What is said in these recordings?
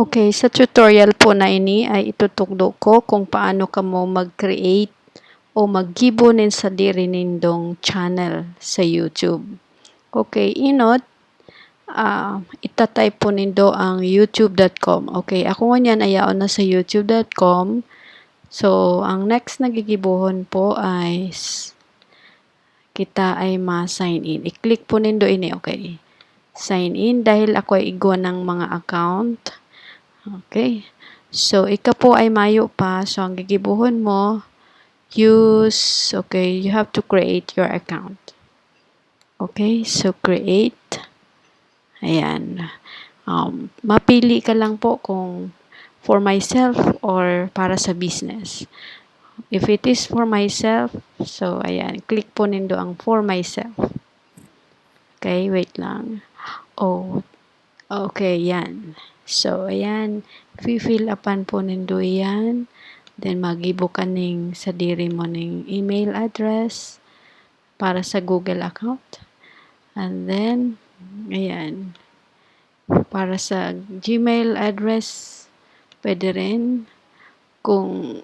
Okay, sa tutorial po na ini ay itutugdo ko kung paano ka mo mag-create o maggibo nin sa diri nindong channel sa YouTube. Okay, inot, itatype po nindo ang youtube.com. Okay, ako nganyan ayaon na sa youtube.com. So, ang next na gigibuhon po ay kita ay ma-sign in. I-click po nindo ini, okay. Sign in dahil ako ay igwa ng mga account. Okay. So, ika po ay mayo pa. So, ang gigibuhon mo, okay, you have to create your account. Okay, so create. Ayan. Mapili ka lang po kung for myself or para sa business. If it is for myself, so ayan, click po nindo ang for myself. Okay, wait lang. Oh, okay, yan. So, ayan, fill upan po nindo yan. Then, magibo ka ning sa diri mo ning email address para sa Google account. And then, ayan, para sa Gmail address, pwede rin. Kung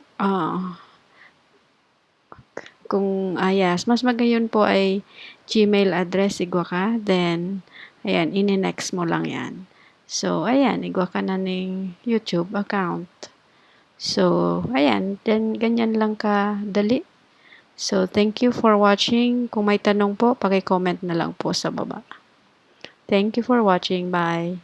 yes, mas magayon po ay Gmail address, igwa ka. Then, ayan, ini-next mo lang yan. So, ayan, igwa ka na ng YouTube account. So, ayan, then ganyan lang ka dali. So, thank you for watching. Kung may tanong po, paki-comment na lang po sa baba. Thank you for watching. Bye.